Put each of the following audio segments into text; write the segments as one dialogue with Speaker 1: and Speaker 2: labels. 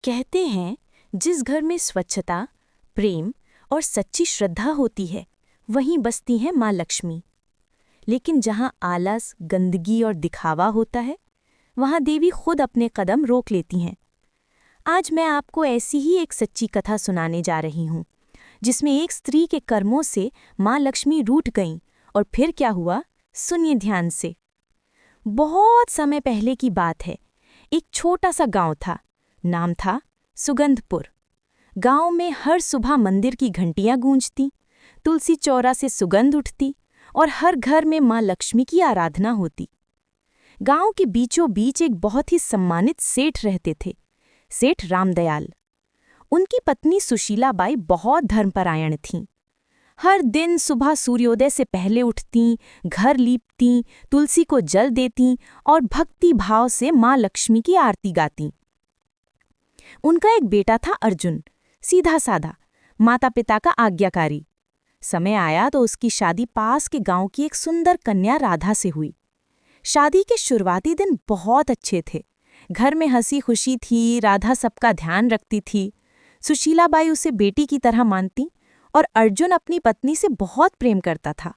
Speaker 1: कहते हैं जिस घर में स्वच्छता, प्रेम और सच्ची श्रद्धा होती है वहीं बसती है माँ लक्ष्मी। लेकिन जहाँ आलस, गंदगी और दिखावा होता है वहाँ देवी खुद अपने कदम रोक लेती हैं। आज मैं आपको ऐसी ही एक सच्ची कथा सुनाने जा रही हूँ जिसमें एक स्त्री के कर्मों से माँ लक्ष्मी रूठ गईं। और फिर क्या हुआ, सुनिए ध्यान से। बहुत समय पहले की बात है। एक छोटा सा गांव था। नाम था सुगंधपुर। गांव में हर सुबह मंदिर की घंटियां गूंजती, तुलसी चौरा से सुगंध उठती और हर घर में मां लक्ष्मी की आराधना होती। गांव के बीचों बीच एक बहुत ही सम्मानित सेठ रहते थे, सेठ रामदयाल। उनकी पत्नी सुशीलाबाई बहुत धर्मपरायण थीं। हर दिन सुबह सूर्योदय से पहले उठतीं, घर लीपतीं, तुलसी को जल देतीं और भक्ति भाव से मां लक्ष्मी की आरती गातीं। उनका एक बेटा था अर्जुन, सीधा साधा, माता पिता का आज्ञाकारी। समय आया तो उसकी शादी पास के गांव की एक सुंदर कन्या राधा से हुई। शादी के शुरुआती दिन बहुत अच्छे थे। घर में हंसी खुशी थी, राधा सबका ध्यान रखती थी। सुशीलाबाई उसे बेटी की तरह मानती और अर्जुन अपनी पत्नी से बहुत प्रेम करता था।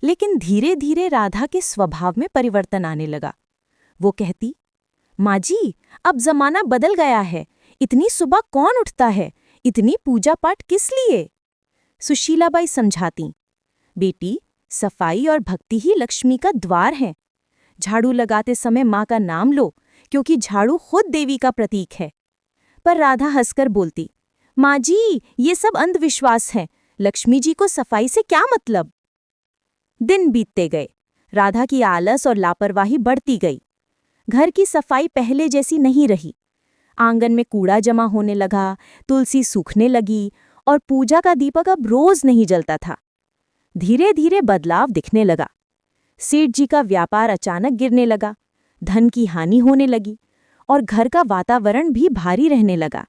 Speaker 1: लेकिन धीरे धीरे राधा के स्वभाव में परिवर्तन आने लगा। वो कहती, माँ जी, अब जमाना बदल गया है। इतनी सुबह कौन उठता है? इतनी पूजा पाठ किस लिए? सुशीलाबाई समझाती, बेटी, सफाई और भक्ति ही लक्ष्मी का द्वार है। झाड़ू लगाते समय माँ का नाम लो, क्योंकि झाड़ू खुद देवी का प्रतीक है। पर राधा हंसकर बोलती, माँ जी, ये सब अंधविश्वास है। लक्ष्मी जी को सफाई से क्या मतलब? दिन बीतते गए। राधा की आलस और लापरवाही बढ़ती गई। घर की सफाई पहले जैसी नहीं रही। आंगन में कूड़ा जमा होने लगा, तुलसी सूखने लगी और पूजा का दीपक अब रोज नहीं जलता था। धीरे धीरे बदलाव दिखने लगा। सेठ जी का व्यापार अचानक गिरने लगा, धन की हानि होने लगी और घर का वातावरण भी भारी रहने लगा।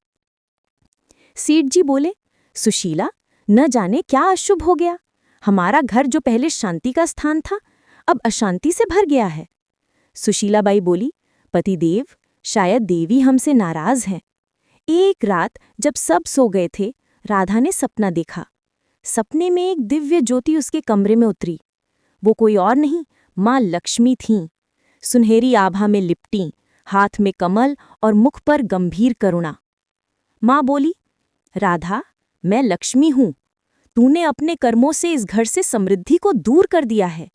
Speaker 1: सेठ जी बोले, सुशीला, न जाने क्या अशुभ हो गया। हमारा घर जो पहले शांति का स्थान था अब अशांति से भर गया है। सुशीलाबाई बोली, पतिदेव, शायद देवी हमसे नाराज हैं। एक रात जब सब सो गए थे, राधा ने सपना देखा। सपने में एक दिव्य ज्योति उसके कमरे में उतरी। वो कोई और नहीं, माँ लक्ष्मी थीं। सुनहरी आभा में लिपटी, हाथ में कमल और मुख पर गंभीर करुणा। माँ बोली, राधा, मैं लक्ष्मी हूँ। तूने अपने कर्मों से इस घर से समृद्धि को दूर कर दिया है।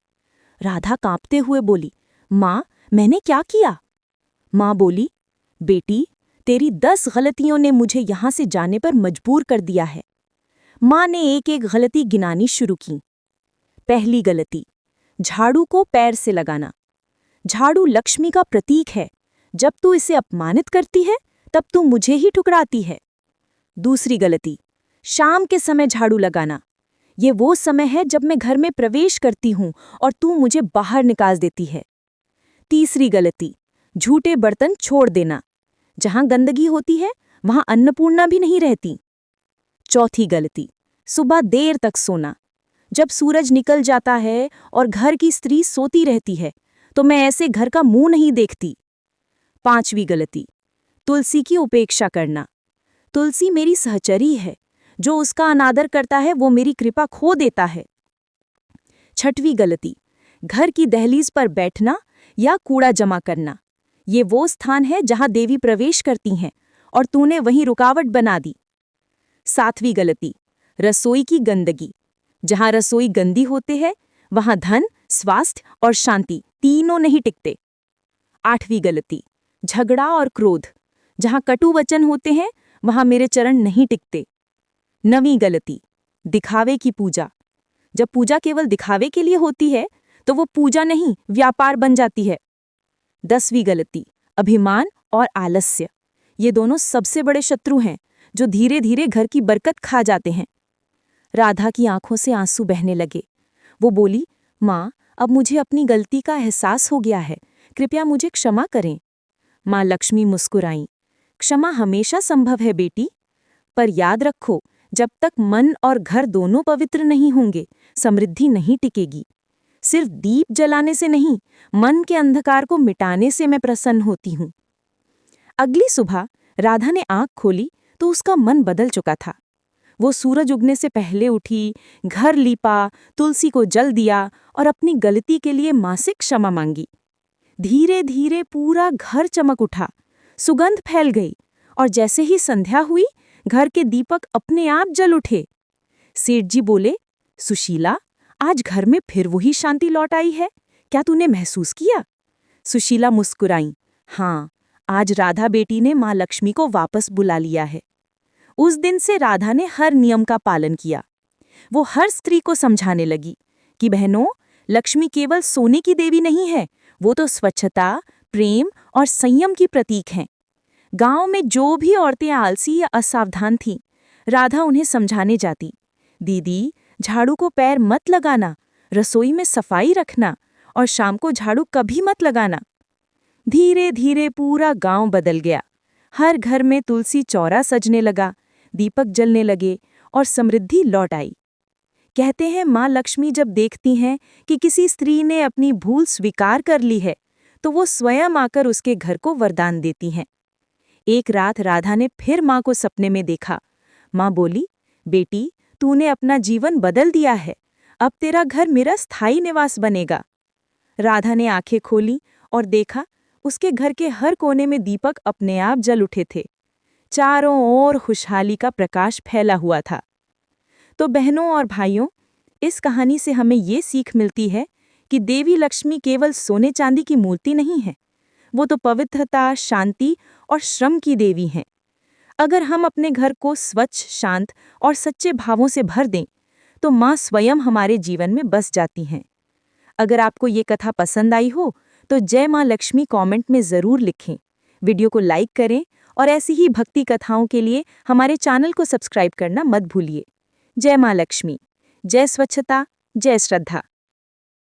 Speaker 1: राधा कांपते हुए बोली, माँ, मैंने क्या किया? माँ बोली, बेटी, तेरी 10 गलतियों ने मुझे यहाँ से जाने पर मजबूर कर दिया है। माँ ने एक एक गलती गिनानी शुरू की। पहली गलती, झाड़ू को पैर से लगाना। झाड़ू लक्ष्मी का प्रतीक है। जब तू इसे अपमानित करती है तब तू मुझे ही ठुकराती है। दूसरी गलती, शाम के समय झाड़ू लगाना। ये वो समय है जब मैं घर में प्रवेश करती हूँ और तू मुझे बाहर निकाल देती है। तीसरी गलती, झूठे बर्तन छोड़ देना। जहां गंदगी होती है वहां अन्नपूर्णा भी नहीं रहती। चौथी गलती, सुबह देर तक सोना। जब सूरज निकल जाता है और घर की स्त्री सोती रहती है तो मैं ऐसे घर का मुंह नहीं देखती। पांचवी गलती, तुलसी की उपेक्षा करना। तुलसी मेरी सहचरी है। जो उसका अनादर करता है वो मेरी कृपा खो देता है। छठवीं गलती, घर की दहलीज पर बैठना या कूड़ा जमा करना। ये वो स्थान है जहां देवी प्रवेश करती हैं और तूने वहीं रुकावट बना दी। सातवीं गलती, रसोई की गंदगी। जहां रसोई गंदी होते है वहां धन, स्वास्थ्य और शांति तीनों नहीं टिकते। आठवीं गलती, झगड़ा और क्रोध। जहां कटु वचन होते हैं वहां मेरे चरण नहीं टिकते। नवीं गलती, दिखावे की पूजा। जब पूजा केवल दिखावे के लिए होती है तो वो पूजा नहीं, व्यापार बन जाती है। 10वीं गलती, अभिमान और आलस्य। ये दोनों सबसे बड़े शत्रु हैं जो धीरे धीरे घर की बरकत खा जाते हैं। राधा की आंखों से आंसू बहने लगे। वो बोली, माँ, अब मुझे अपनी गलती का एहसास हो गया है। कृपया मुझे क्षमा करें। माँ लक्ष्मी मुस्कुराईं, क्षमा हमेशा संभव है बेटी, पर याद रखो, जब तक मन और घर दोनों पवित्र नहीं होंगे समृद्धि नहीं टिकेगी। सिर्फ दीप जलाने से नहीं, मन के अंधकार को मिटाने से मैं प्रसन्न होती हूँ। अगली सुबह राधा ने आंख खोली तो उसका मन बदल चुका था। वो सूरज उगने से पहले उठी, घर लीपा, तुलसी को जल दिया और अपनी गलती के लिए माँ से क्षमा मांगी। धीरे धीरे पूरा घर चमक उठा, सुगंध फैल गई और जैसे ही संध्या हुई, घर के दीपक अपने आप जल उठे। सेठ जी बोले, सुशीला, आज घर में फिर वही शांति लौट आई है, क्या तूने महसूस किया? सुशीला मुस्कुराई, हाँ, आज राधा बेटी ने माँ लक्ष्मी को वापस बुला लिया है। उस दिन से राधा ने हर नियम का पालन किया। वो हर स्त्री को समझाने लगी कि बहनों, लक्ष्मी केवल सोने की देवी नहीं है, वो तो स्वच्छता, प्रेम और संयम की प्रतीक हैं। गांव में जो भी औरतें आलसी या असावधान थीं, राधा उन्हें समझाने जाती, दीदी, झाड़ू को पैर मत लगाना, रसोई में सफाई रखना और शाम को झाड़ू कभी मत लगाना। धीरे धीरे पूरा गांव बदल गया। हर घर में तुलसी चौरा सजने लगा, दीपक जलने लगे और समृद्धि लौट आई। कहते हैं माँ लक्ष्मी जब देखती हैं कि किसी स्त्री ने अपनी भूल स्वीकार कर ली है, तो वो स्वयं आकर उसके घर को वरदान देती हैं। एक रात राधा ने फिर माँ को सपने में देखा। माँ बोली, बेटी, तूने अपना जीवन बदल दिया है, अब तेरा घर मेरा स्थायी निवास बनेगा। राधा ने आंखें खोली और देखा, उसके घर के हर कोने में दीपक अपने आप जल उठे थे। चारों ओर खुशहाली का प्रकाश फैला हुआ था। तो बहनों और भाइयों, इस कहानी से हमें ये सीख मिलती है कि देवी लक्ष्मी केवल सोने चांदी की मूर्ति नहीं है, वो तो पवित्रता, शांति और श्रम की देवी हैं। अगर हम अपने घर को स्वच्छ, शांत और सच्चे भावों से भर दें, तो माँ स्वयं हमारे जीवन में बस जाती हैं। अगर आपको ये कथा पसंद आई हो, तो जय माँ लक्ष्मी कमेंट में ज़रूर लिखें। वीडियो को लाइक करें और ऐसी ही भक्ति कथाओं के लिए हमारे चैनल को सब्सक्राइब करना मत भूलिए। जय माँ लक्ष्मी, जय स्वच्छता, जय श्रद्धा।